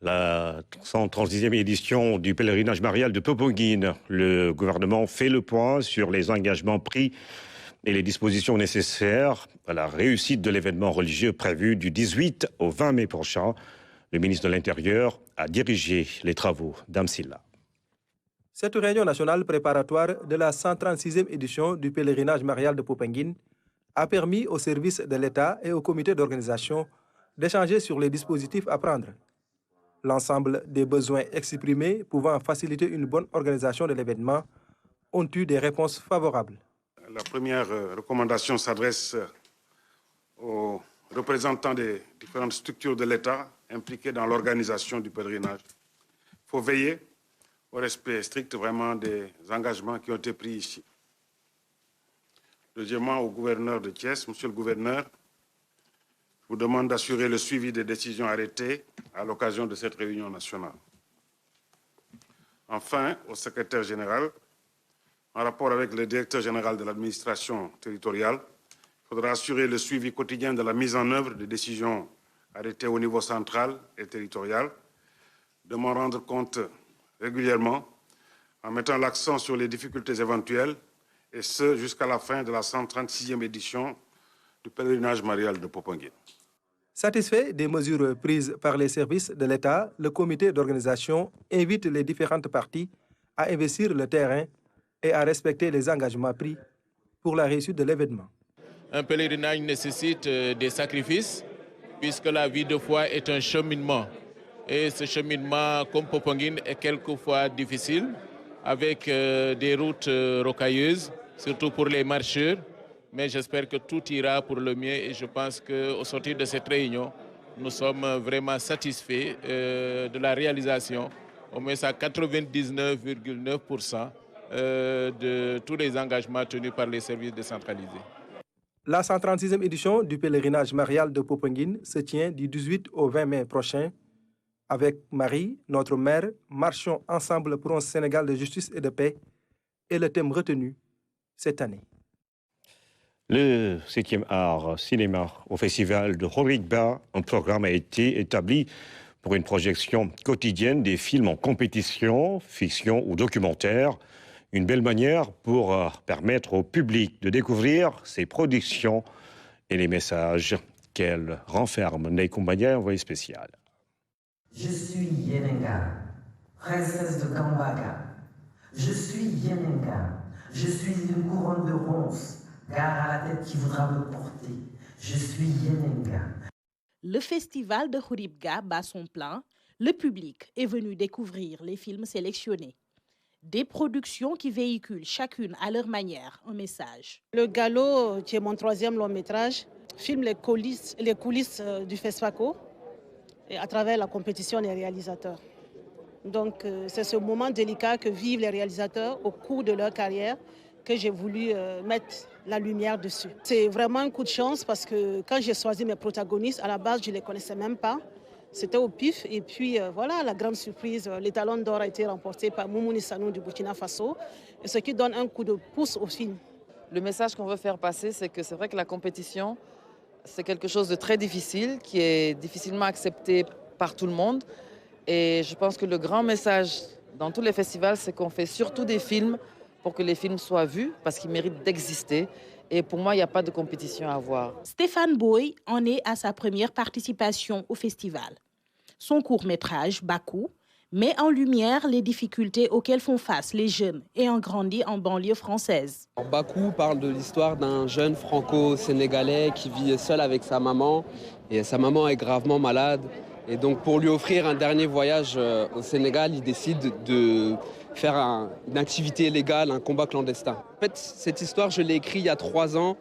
La 136e édition du pèlerinage marial de Popenguine. Le gouvernement fait le point sur les engagements pris et les dispositions nécessaires à la réussite de l'événement religieux prévu du 18 au 20 mai prochain. Le ministre de l'Intérieur a dirigé les travaux. Dame Silla. Cette réunion nationale préparatoire de la 136e édition du pèlerinage marial de Popenguine a permis aux services de l'État et au comité d'organisation d'échanger sur les dispositifs à prendre. L'ensemble des besoins exprimés pouvant faciliter une bonne organisation de l'événement ont eu des réponses favorables. La première recommandation s'adresse aux représentants des différentes structures de l'État impliqués dans l'organisation du pèlerinage. Il faut veiller au respect strict vraiment des engagements qui ont été pris ici. Deuxièmement, au gouverneur de Thiès, Monsieur le gouverneur, je vous demande d'assurer le suivi des décisions arrêtées à l'occasion de cette réunion nationale. Enfin, au secrétaire général, en rapport avec le directeur général de l'administration territoriale, il faudra assurer le suivi quotidien de la mise en œuvre des décisions arrêtées au niveau central et territorial, de m'en rendre compte régulièrement en mettant l'accent sur les difficultés éventuelles, et ce jusqu'à la fin de la 136e édition du pèlerinage marial de Popenguine. Satisfait des mesures prises par les services de l'État, le comité d'organisation invite les différentes parties à investir le terrain et à respecter les engagements pris pour la réussite de l'événement. Un pèlerinage nécessite des sacrifices, puisque la vie de foi est un cheminement. Et ce cheminement, comme Popenguine, est quelquefois difficile, avec des routes rocailleuses, surtout pour les marcheurs. Mais j'espère que tout ira pour le mieux et je pense qu'au sortir de cette réunion, nous sommes vraiment satisfaits de la réalisation, au moins à 99,9% de tous les engagements tenus par les services décentralisés. La 136e édition du pèlerinage marial de Popenguine se tient du 18 au 20 mai prochain. Avec Marie, notre mère, marchons ensemble pour un Sénégal de justice et de paix est le thème retenu cette année. Le 7e art cinéma au festival de Horibga, un programme a été établi pour une projection quotidienne des films en compétition, fiction ou documentaire. Une belle manière pour permettre au public de découvrir ses productions et les messages qu'elles renferment. Neykumbanya, envoyé spécial. Je suis Yenenga, princesse de Gambaga. Je suis Yenenga, je suis une couronne de ronces. Gare à la tête qui voudra me porter. Je suis Yenenga. Le festival de Horibga bat son plein. Le public est venu découvrir les films sélectionnés. Des productions qui véhiculent chacune à leur manière un message. Le Galop, qui est mon 3e long métrage, filme les coulisses du FESFACO et à travers la compétition des réalisateurs. Donc c'est ce moment délicat que vivent les réalisateurs au cours de leur carrière que j'ai voulu mettre la lumière dessus. C'est vraiment un coup de chance parce que quand j'ai choisi mes protagonistes, à la base, je ne les connaissais même pas. C'était au pif. Et puis voilà, la grande surprise, l'étalon d'or a été remporté par Moumouni Sanou du Burkina Faso, et ce qui donne un coup de pouce au film. Le message qu'on veut faire passer, c'est que c'est vrai que la compétition, c'est quelque chose de très difficile, qui est difficilement accepté par tout le monde. Et je pense que le grand message dans tous les festivals, c'est qu'on fait surtout des films pour que les films soient vus, parce qu'ils méritent d'exister. Et pour moi, il n'y a pas de compétition à avoir. Stéphane Boy en est à sa première participation au festival. Son court-métrage, Bakou, met en lumière les difficultés auxquelles font face les jeunes ayant grandi en banlieue française. Bakou parle de l'histoire d'un jeune franco-sénégalais qui vit seul avec sa maman. Et sa maman est gravement malade. Et donc, pour lui offrir un dernier voyage au Sénégal, il décide de faire une activité légale, un combat clandestin. En fait, cette histoire, je l'ai écrite il y a 3 ans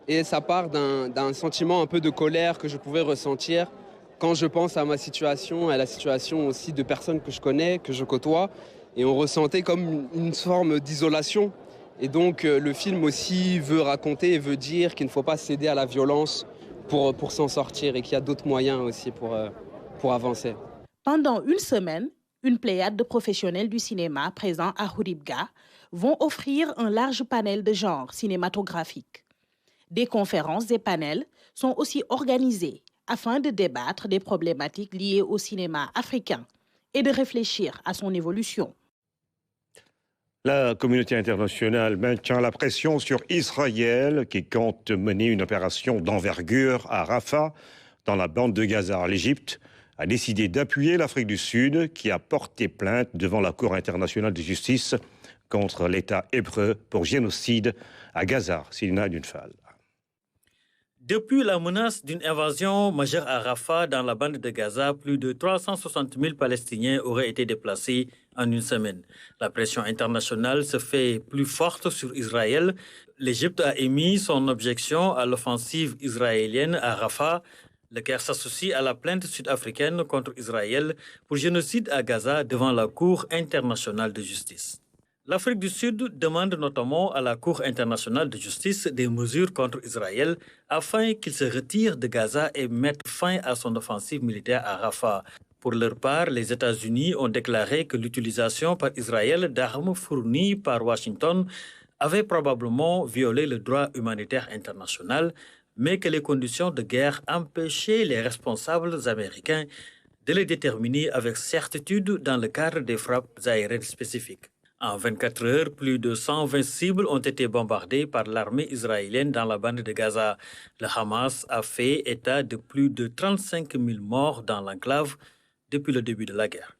et ça part d'un sentiment un peu de colère que je pouvais ressentir quand je pense à ma situation, à la situation aussi de personnes que je connais, que je côtoie. Et on ressentait comme une forme d'isolation. Et donc, le film aussi veut raconter et veut dire qu'il ne faut pas céder à la violence pour s'en sortir et qu'il y a d'autres moyens aussi pour avancer. Pendant une semaine, une pléiade de professionnels du cinéma présents à Horibga vont offrir un large panel de genres cinématographiques. Des conférences et panels sont aussi organisés afin de débattre des problématiques liées au cinéma africain et de réfléchir à son évolution. La communauté internationale maintient la pression sur Israël qui compte mener une opération d'envergure à Rafah, dans la bande de Gaza. L'Égypte a décidé d'appuyer l'Afrique du Sud qui a porté plainte devant la Cour internationale de justice contre l'État hébreu pour génocide à Gaza. Sina Dunfal. Depuis la menace d'une invasion majeure à Rafah dans la bande de Gaza, plus de 360 000 Palestiniens auraient été déplacés en une semaine. La pression internationale se fait plus forte sur Israël. L'Égypte a émis son objection à l'offensive israélienne à Rafah. Le Caire s'associe à la plainte sud-africaine contre Israël pour génocide à Gaza devant la Cour internationale de justice. L'Afrique du Sud demande notamment à la Cour internationale de justice des mesures contre Israël afin qu'il se retire de Gaza et mette fin à son offensive militaire à Rafah. Pour leur part, les États-Unis ont déclaré que l'utilisation par Israël d'armes fournies par Washington avait probablement violé le droit humanitaire international, mais que les conditions de guerre empêchaient les responsables américains de les déterminer avec certitude dans le cadre des frappes aériennes spécifiques. En 24 heures, plus de 120 cibles ont été bombardées par l'armée israélienne dans la bande de Gaza. Le Hamas a fait état de plus de 35 000 morts dans l'enclave depuis le début de la guerre.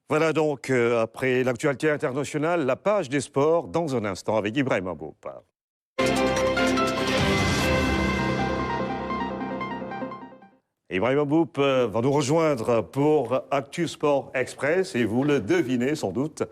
Voilà donc, après l'actualité internationale, la page des sports dans un instant avec Ibrahim Abou. Ibrahim Abou va nous rejoindre pour Actu Sport Express et vous le devinez sans doute.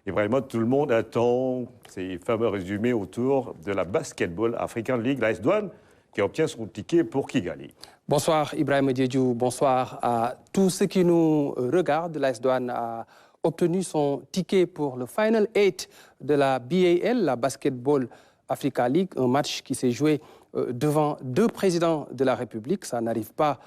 Ibrahim, tout le monde attend ces fameux résumés autour de la Basketball African League, l'AS Douanes, qui obtient son ticket pour Kigali. Bonsoir Ibrahim Diédhiou, bonsoir à tous ceux qui nous regardent. L'AS Douanes a obtenu son ticket pour le Final 8 de la BAL, la Basketball Africa League, un match qui s'est joué devant deux présidents de la République. Ça n'arrive pas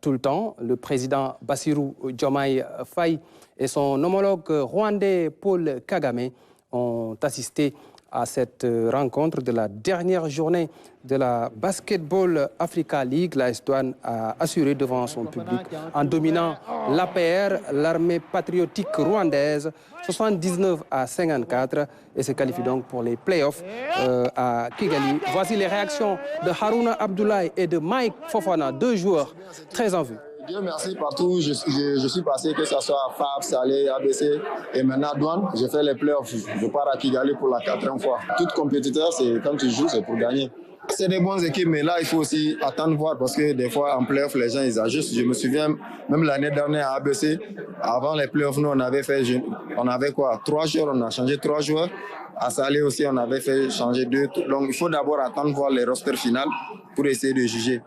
tout le temps. Le président Bassirou Diomaye Faye et son homologue rwandais Paul Kagame ont assisté à cette rencontre de la dernière journée de la Basketball Africa League. L'AS Douanes a assuré devant son public en dominant l'APR, l'armée patriotique rwandaise, 79-54 et se qualifie donc pour les playoffs à Kigali. Voici les réactions de Haruna Abdoulaye et de Mike Fofana, deux joueurs très en vue. Dieu merci, partout je suis passé, que ce soit à FAB, Salé, ABC et maintenant Douanes, j'ai fait les playoffs. Je pars à Kigali pour la 4e fois. Tout compétiteur, c'est quand tu joues, c'est pour gagner. C'est des bonnes équipes, mais là, il faut aussi attendre voir parce que des fois, en playoff, les gens, ils ajustent. Je me souviens, même l'année dernière à ABC, avant les playoffs, nous, on avait 3 joueurs, on a changé 3 joueurs. À Salé aussi, on avait fait changer 2. Donc, il faut d'abord attendre voir les rosters finales pour essayer de juger.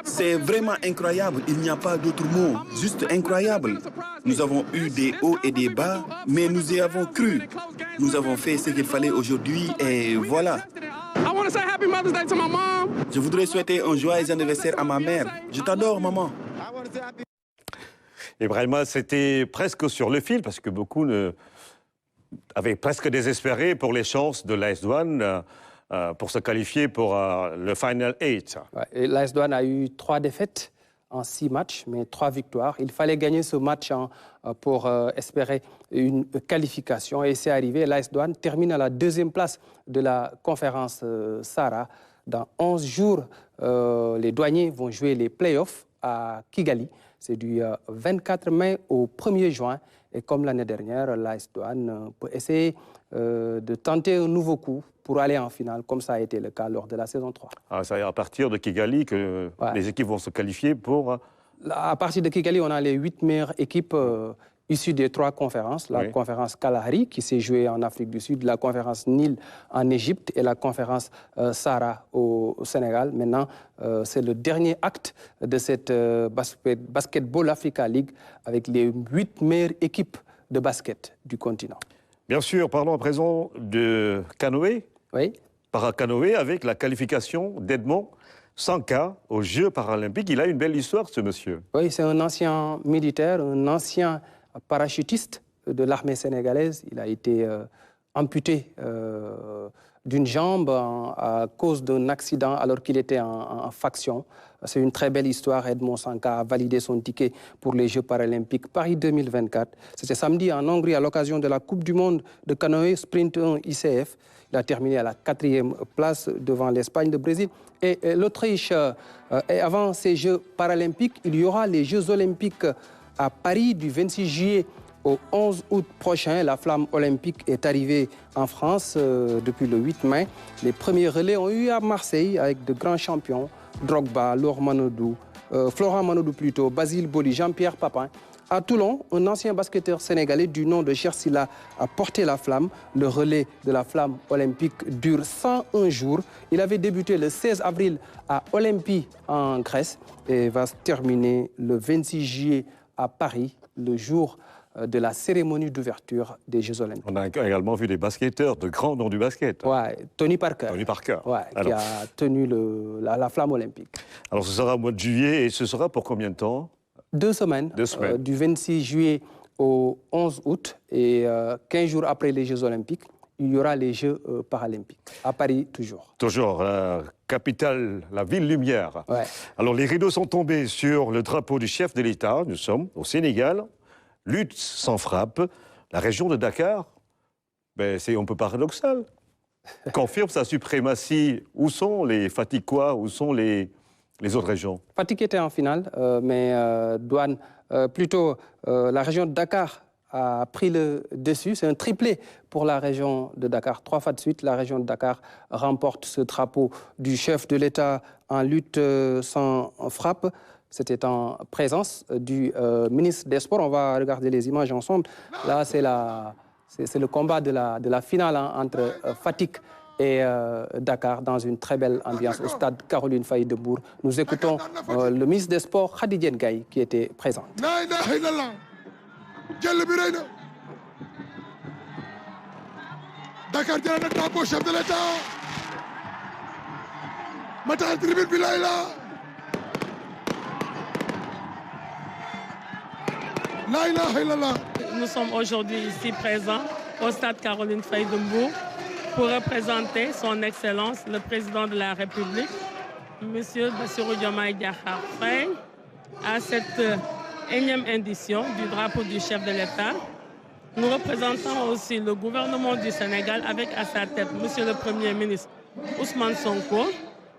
C'est vraiment incroyable, il n'y a pas d'autre mot, juste incroyable. Nous avons eu des hauts et des bas, mais nous y avons cru. Nous avons fait ce qu'il fallait aujourd'hui et voilà. Je voudrais souhaiter un joyeux anniversaire à ma mère. Je t'adore, maman. Ibrahima, c'était presque sur le fil parce que beaucoup avaient presque désespéré pour les chances de l'AS Douanes pour se qualifier pour le Final 8. Ouais, l'AS Douanes a eu 3 défaites en 6 matchs, mais 3 victoires. Il fallait gagner ce match pour espérer une qualification et c'est arrivé. L'AS Douanes termine à la 2e place de la conférence Sahara. Dans 11 jours, les douaniers vont jouer les playoffs à Kigali. C'est du 24 mai au 1er juin. Et comme l'année dernière, l'AS Douanes peut essayer de tenter un nouveau coup pour aller en finale, comme ça a été le cas lors de la saison 3. Ah, c'est à partir de Kigali que les équipes vont se qualifier pour... À partir de Kigali, on a les 8 meilleures équipes issues des 3 conférences. La conférence Kalahari, qui s'est jouée en Afrique du Sud, la conférence Nil en Égypte et la conférence Sahara au Sénégal. Maintenant, c'est le dernier acte de cette Basketball Africa League avec les 8 meilleures équipes de basket du continent. Bien sûr, parlons à présent de canoë. Oui. Para-canoë avec la qualification d'Edmond Sanka aux Jeux paralympiques. Il a une belle histoire, ce monsieur. Oui, c'est un ancien militaire, un ancien parachutiste de l'armée sénégalaise. Il a été amputé d'une jambe à cause d'un accident alors qu'il était en faction. C'est une très belle histoire. Edmond Sanka a validé son ticket pour les Jeux paralympiques Paris 2024. C'était samedi en Hongrie à l'occasion de la Coupe du monde de canoë sprint 1 ICF. Il a terminé à la 4e place devant l'Espagne, le Brésil et l'Autriche. Et avant ces Jeux paralympiques, il y aura les Jeux olympiques à Paris du 26 juillet au 11 août prochain. La flamme olympique est arrivée en France depuis le 8 mai. Les premiers relais ont eu à Marseille avec de grands champions. Drogba, Florent Manodou plutôt, Basile Boli, Jean-Pierre Papin. À Toulon, un ancien basketteur sénégalais du nom de Chersila a porté la flamme. Le relais de la flamme olympique dure 101 jours. Il avait débuté le 16 avril à Olympie en Grèce et va se terminer le 26 juillet à Paris, le jour de la cérémonie d'ouverture des Jeux olympiques. On a également vu des basketteurs de grands noms du basket. Ouais, Tony Parker. Tony Parker. Ouais, qui a tenu la flamme olympique. Alors ce sera au mois de juillet et ce sera pour combien de temps? 2 semaines. 2 semaines. Du 26 juillet au 11 août et 15 jours après les Jeux olympiques, il y aura les Jeux paralympiques. À Paris, toujours. Toujours, la capitale, la ville lumière. Ouais. Alors les rideaux sont tombés sur le drapeau du chef de l'État. Nous sommes au Sénégal. Lutte sans frappe. La région de Dakar, c'est un peu paradoxal. Confirme sa suprématie. Où sont les Fatikois? Où sont les autres régions? Fatick était en finale, mais la région de Dakar a pris le dessus. C'est un triplé pour la région de Dakar. 3 fois de suite, la région de Dakar remporte ce drapeau du chef de l'État en lutte sans frappe. C'était en présence du ministre des Sports. On va regarder les images ensemble. Là, c'est le combat de la finale entre Fatick et Dakar dans une très belle ambiance au stade Caroline Faye de Bourg. Nous écoutons le ministre des Sports, Khady Diène Gaye, qui était présent. Dakar jël na drapeau chef de l'État. Matar tribune bi lay la. La ilaha illallah. Nous sommes aujourd'hui ici présents au stade Caroline Faye de Bourg pour représenter son Excellence, le Président de la République, M. Bassirou Diomaye Diakhar Faye, à cette énième édition du drapeau du chef de l'État. Nous représentons aussi le gouvernement du Sénégal avec à sa tête M. le Premier ministre Ousmane Sonko,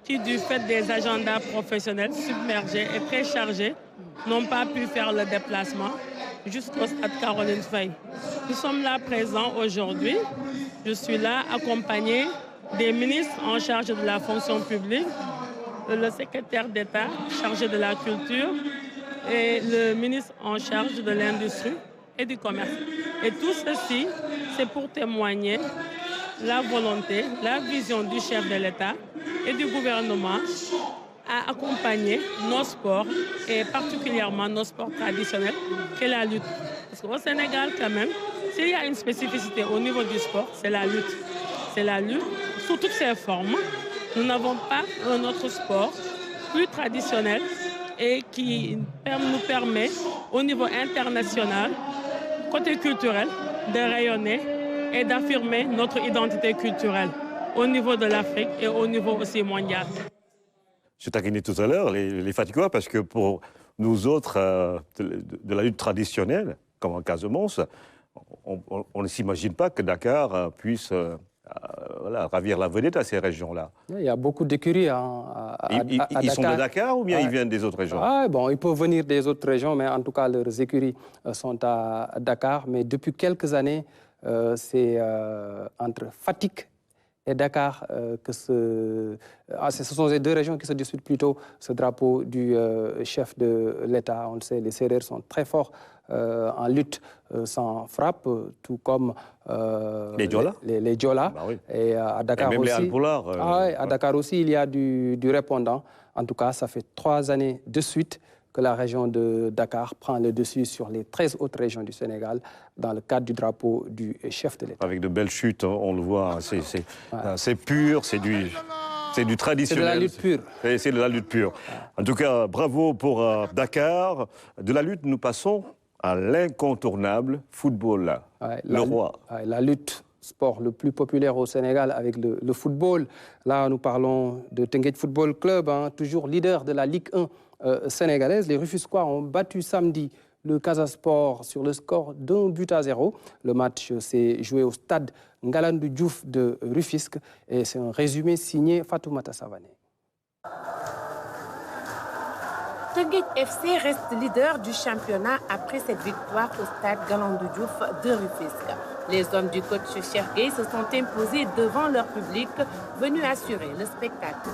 qui du fait des agendas professionnels submergés et très chargés, n'ont pas pu faire le déplacement jusqu'au stade Caroline Faye. Nous sommes là présents aujourd'hui. Je suis là accompagné des ministres en charge de la fonction publique, le secrétaire d'État chargé de la culture et le ministre en charge de l'industrie et du commerce. Et tout ceci, c'est pour témoigner la volonté, la vision du chef de l'État et du gouvernement à accompagner nos sports et particulièrement nos sports traditionnels, qu'est la lutte. Parce qu'au Sénégal, quand même, s'il y a une spécificité au niveau du sport, c'est la lutte. C'est la lutte sous toutes ses formes. Nous n'avons pas un autre sport plus traditionnel et qui nous permet, au niveau international, côté culturel, de rayonner et d'affirmer notre identité culturelle au niveau de l'Afrique et au niveau aussi mondial. Je taquinais tout à l'heure les Fatikois parce que pour nous autres de la lutte traditionnelle, comme en Casamance, on ne s'imagine pas que Dakar puisse ravir la vedette à ces régions-là. Il y a beaucoup d'écuries à Dakar. Ils sont de Dakar ou bien ils viennent des autres régions? Ils peuvent venir des autres régions, mais en tout cas, leurs écuries sont à Dakar. Mais depuis quelques années, c'est entre Fatick et Dakar que ce sont ces 2 régions qui se disputent plutôt ce drapeau du chef de l'État. On le sait, les Sérères sont très forts en lutte sans frappe, tout comme les Diola. Les Diola. Bah oui. Et à Dakar et même aussi. Les Alpulaar. À Dakar aussi, il y a du répondant. En tout cas, ça fait 3 années de suite que la région de Dakar prend le dessus sur les 13 autres régions du Sénégal dans le cadre du drapeau du chef de l'État. Avec de belles chutes, on le voit, c'est pur, c'est du traditionnel. C'est de la lutte pure. C'est de la lutte pure. En tout cas, bravo pour Dakar. De la lutte, nous passons à l'incontournable football, le roi. La lutte sport le plus populaire au Sénégal avec le football. Là, nous parlons de Teungueth Football Club, toujours leader de la Ligue 1 sénégalaise. Les Rufisquois ont battu samedi le Casa Sport sur le score d'1-0. Le match s'est joué au stade Ngalandou Diouf de Rufisque et c'est un résumé signé Fatoumata Savané. Teungueth FC reste leader du championnat après cette victoire au stade Ngalandou Diouf de Rufisque. Les hommes du coach Cheikh Gueye se sont imposés devant leur public venu assurer le spectacle.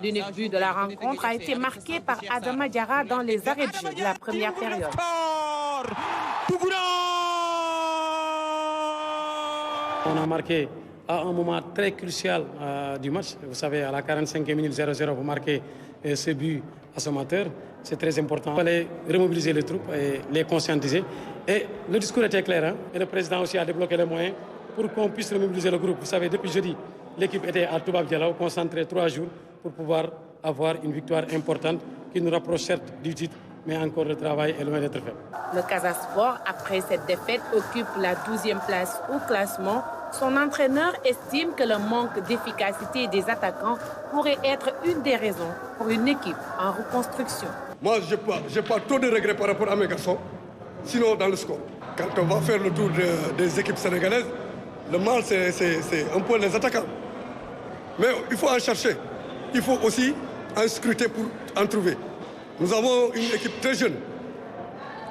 L'unique but de la rencontre a été marqué par Adama Diarra dans les arrêts de jeu de la première période. On a marqué à un moment très crucial du match. Vous savez, à la 45e minute 0-0, vous marquez ce but à ce amateur. C'est très important. Il fallait remobiliser les troupes et les conscientiser. Et le discours était clair. Et le président aussi a débloqué les moyens pour qu'on puisse remobiliser le groupe. Vous savez, depuis jeudi, l'équipe était à Toubab Dialaw, concentrée 3 jours pour pouvoir avoir une victoire importante qui nous rapproche certes du titre, mais encore le travail est loin d'être fait. Le Casa Sport, après cette défaite, occupe la 12e place au classement. Son entraîneur estime que le manque d'efficacité des attaquants pourrait être une des raisons pour une équipe en reconstruction. Moi, je n'ai pas trop de regrets par rapport à mes garçons, sinon dans le score. Quand on va faire le tour des équipes sénégalaises, le mal, c'est un peu les attaquants. Mais il faut en chercher. Il faut aussi en scruter pour en trouver. Nous avons une équipe très jeune,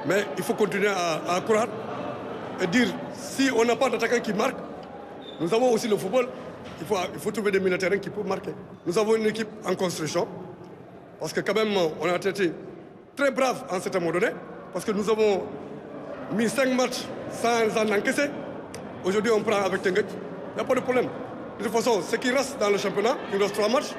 mais il faut continuer à croire et dire, si on n'a pas d'attaquant qui marque, nous avons aussi le football, il faut trouver des milieux de terrain qui peuvent marquer. Nous avons une équipe en construction, parce que quand même, on a été très braves en certain moment donné, parce que nous avons mis 5 matchs sans en encaisser. Aujourd'hui, on prend avec Teungueth, il n'y a pas de problème. De toute façon, ce qui reste dans le championnat, il reste 3 matchs,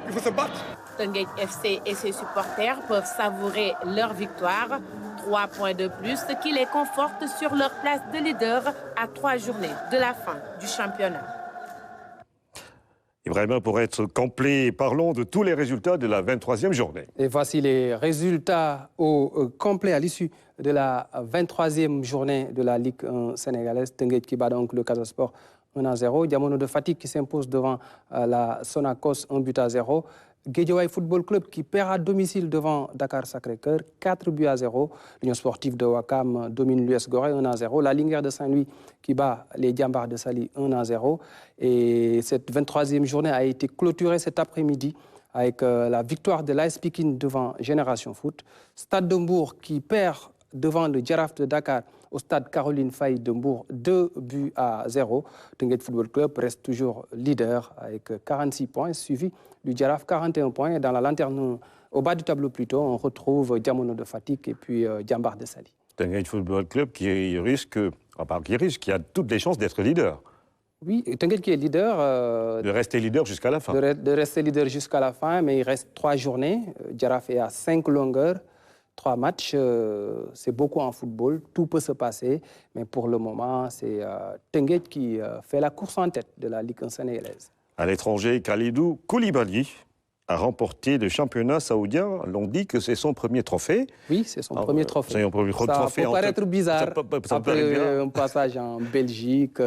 il faut se battre. Teungueth FC et ses supporters peuvent savourer leur victoire. 3 points de plus, ce qui les conforte sur leur place de leader à 3 journées de la fin du championnat. Et vraiment, pour être complet, parlons de tous les résultats de la 23e journée. Et voici les résultats au complet à l'issue de la 23e journée de la Ligue 1 sénégalaise. Teungueth qui bat donc le Casa Sport 1-0. Diamono de Fatick qui s'impose devant la Sonacos 1-0. Guédiawaye Football Club qui perd à domicile devant Dakar Sacré-Cœur 4-0. L'Union sportive de Ouakam domine l'US Gorée 1-0. La Linguère de Saint-Louis qui bat les Diambars de Saly 1-0. Et cette 23e journée a été clôturée cet après-midi avec la victoire de l'AS Pikine devant Génération Foot. Stade de Mbour qui perd devant le Jaraaf de Dakar au stade Caroline Faye de Mbour 2-0. Teungueth Football Club reste toujours leader avec 46 points, suivi du Jaraaf 41 points. Et dans la lanterne, au bas du tableau plutôt, on retrouve Diamono de Fatick et puis Diambars de Saly. Teungueth Football Club qui a toutes les chances d'être leader. Oui, Teungueth qui est leader. De rester leader jusqu'à la fin. De rester leader jusqu'à la fin, mais il reste 3 journées. Jaraaf est à 5 longueurs. 3 matchs, c'est beaucoup en football, tout peut se passer, mais pour le moment, c'est Teungueth qui fait la course en tête de la Ligue 1 sénégalaise. À l'étranger, Khalidou Koulibaly a remporté le championnat saoudien. L'on dit que c'est son premier trophée. Oui, c'est son premier trophée. C'est son premier trophée. Ça peut paraître bizarre. Après un passage en Belgique,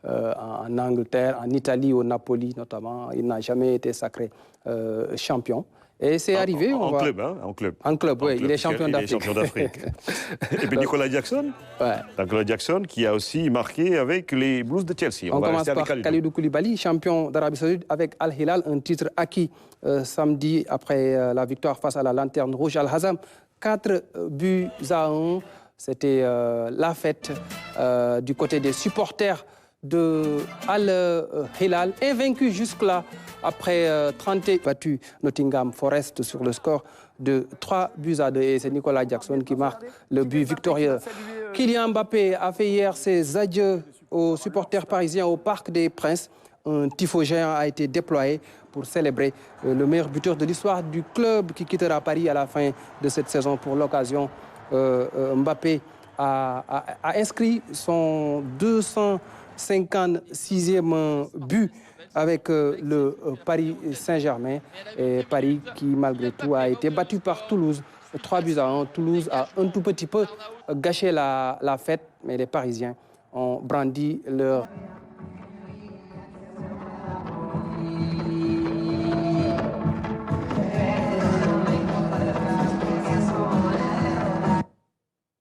en Angleterre, en Italie, au Napoli notamment, il n'a jamais été sacré champion. Et c'est arrivé. En club, oui. Il est champion d'Afrique. Et puis Nicolas Jackson. Ouais. Nicolas Jackson qui a aussi marqué avec les Blues de Chelsea. On commence par Khalidou Koulibaly, champion d'Arabie Saoudite avec Al Hilal, un titre acquis samedi après la victoire face à la Lanterne Rouge Al-Hazam. 4-1. C'était la fête du côté des supporters de Al-Hilal, invaincu jusque-là après 30 battu Nottingham Forest sur le score de 3-2. Et c'est Nicolas Jackson qui marque le but victorieux. Kylian Mbappé a fait hier ses adieux aux supporters parisiens au Parc des Princes. Un tifo géant a été déployé pour célébrer le meilleur buteur de l'histoire du club qui quittera Paris à la fin de cette saison. Pour l'occasion, Mbappé a inscrit son 256e but avec le Paris Saint-Germain. Et Paris qui, malgré tout, a été battu par Toulouse 3-1. Toulouse a un tout petit peu gâché la fête, mais les Parisiens ont brandi leur...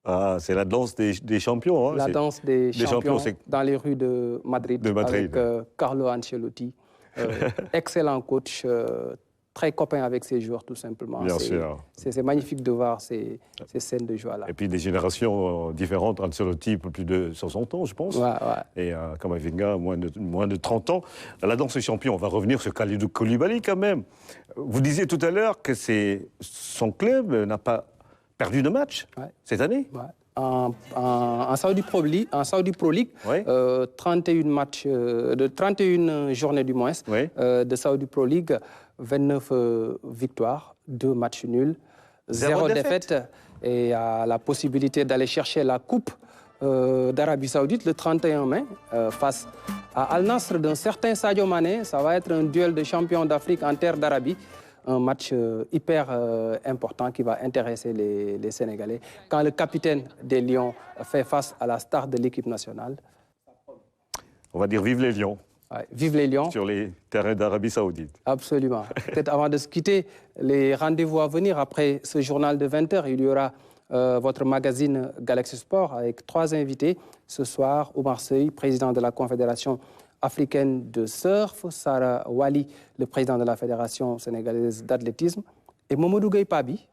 Ah, c'est la danse des champions. Hein. La danse des champions c'est dans les rues de Madrid. Avec Carlo Ancelotti. Excellent coach, très copain avec ses joueurs, tout simplement. Bien sûr. C'est magnifique de voir ces scènes de joie-là. Et puis des générations différentes. Ancelotti, plus de 60 ans, je pense. Ouais. Et Camavinga, moins de 30 ans. La danse des champions, on va revenir sur Kalidou Koulibaly quand même. Vous disiez tout à l'heure que son club n'a pas perdu de match cette année. En Saudi Pro League, 31 journées du moins de Saudi Pro League, 29 victoires, 2 matchs nuls, 0 défaite et a la possibilité d'aller chercher la Coupe d'Arabie Saoudite le 31 mai face à Al Nassr d'un certain Sadio Mané. Ça va être un duel de champions d'Afrique en terre d'Arabie. Un match hyper important qui va intéresser les Sénégalais. Quand le capitaine des Lions fait face à la star de l'équipe nationale. On va dire vive les Lions. Ouais, vive les Lions. Sur les terrains d'Arabie Saoudite. Absolument. Peut-être avant de se quitter, les rendez-vous à venir après ce journal de 20h, il y aura votre magazine Galaxy Sport avec 3 invités. Ce soir, Oumar Seye, président de la Confédération africaine de surf, Sarah Wali, le président de la Fédération sénégalaise d'athlétisme, et Momodou Gueye Pabi,